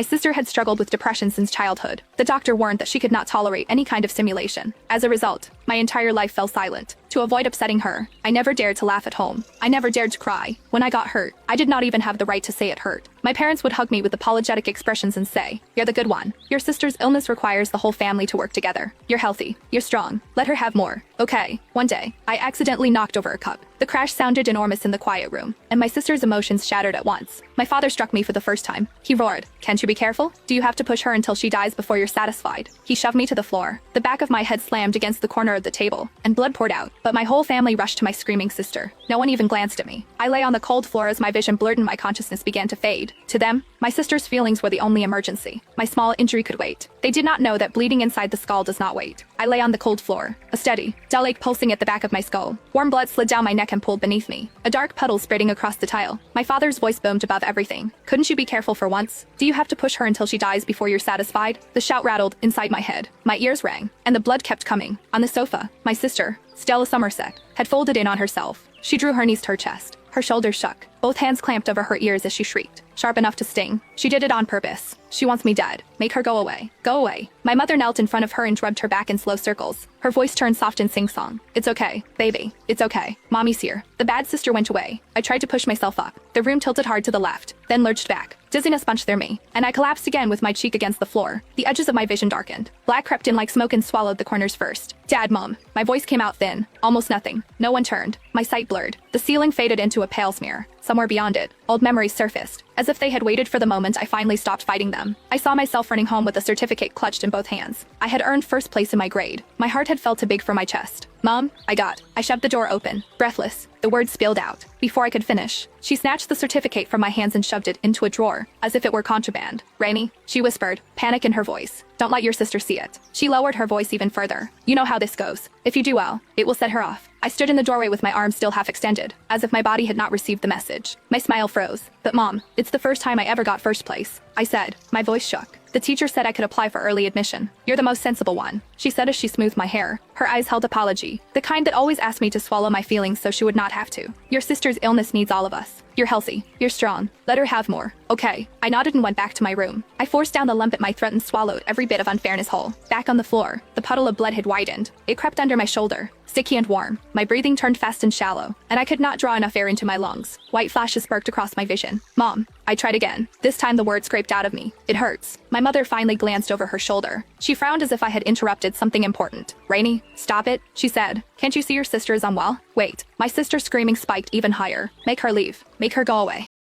My sister had struggled with depression since childhood. The doctor warned that she could not tolerate any kind of stimulation. As a result, my entire life fell silent. To avoid upsetting her, I never dared to laugh at home. I never dared to cry. When I got hurt, I did not even have the right to say it hurt. My parents would hug me with apologetic expressions and say, "You're the good one. Your sister's illness requires the whole family to work together. You're healthy. You're strong. Let her have more." Okay. One day, I accidentally knocked over a cup. The crash sounded enormous in the quiet room, and my sister's emotions shattered at once. My father struck me for the first time. He roared, "Can't you be careful? Do you have to push her until she dies before you're satisfied?" He shoved me to the floor. The back of my head slammed against the corner of the table, and blood poured out. But my whole family rushed to my screaming sister. No one even glanced at me. I lay on the cold floor as my vision blurred and my consciousness began to fade. To them, my sister's feelings were the only emergency. My small injury could wait. They did not know that bleeding inside the skull does not wait. I lay on the cold floor, a steady, dull ache pulsing at the back of my skull. Warm blood slid down my neck and pooled beneath me, a dark puddle spreading across the tile. My father's voice boomed above everything. "Couldn't you be careful for once? Do you have to push her until she dies before you're satisfied?" The shout rattled inside my head. My ears rang, and the blood kept coming. On the sofa, my sister, Stella Somerset, had folded in on herself. She drew her knees to her chest. Her shoulders shook. Both hands clamped over her ears as she shrieked, sharp enough to sting. She did it on purpose. "She wants me dead. Make her go away. Go away." My mother knelt in front of her and rubbed her back in slow circles. Her voice turned soft in sing-song. "It's okay, baby. It's okay. Mommy's here." The bad sister went away. I tried to push myself up. The room tilted hard to the left, then lurched back. Dizziness punched through me, and I collapsed again with my cheek against the floor. The edges of my vision darkened. Black crept in like smoke and swallowed the corners first. "Dad, Mom." My voice came out thin, almost nothing. No one turned. My sight blurred. The ceiling faded into a pale smear. Somewhere beyond it, old memories surfaced, as if they had waited for the moment I finally stopped fighting them. I saw myself running home with a certificate clutched in both hands. I had earned first place in my grade. My heart had felt too big for my chest. "Mom, I shoved the door open. Breathless, the words spilled out. Before I could finish, she snatched the certificate from my hands and shoved it into a drawer, as if it were contraband. "Rainy," she whispered, panic in her voice. "Don't let your sister see it." She lowered her voice even further. "You know how this goes. If you do well, it will set her off." I stood in the doorway with my arms still half extended, as if my body had not received the message. My smile froze. "But Mom, it's the first time I ever got first place," I said. My voice shook. "The teacher said I could apply for early admission. You're the most sensible one," she said as she smoothed my hair. Her eyes held apology, the kind that always asked me to swallow my feelings so she would not have to. "Your sister's illness needs all of us. You're healthy. You're strong. Let her have more." "Okay." I nodded and went back to my room. I forced down the lump at my throat and swallowed every bit of unfairness whole. Back on the floor, the puddle of blood had widened. It crept under my shoulder, sticky and warm. My breathing turned fast and shallow, and I could not draw enough air into my lungs. White flashes sparked across my vision. "Mom." I tried again. This time the word scraped out of me. "It hurts." My mother finally glanced over her shoulder. She frowned as if I had interrupted something important. "Rainy, stop it," she said. "Can't you see your sister is unwell?" "Wait." My sister's screaming spiked even higher. "Make her leave. Make her go away."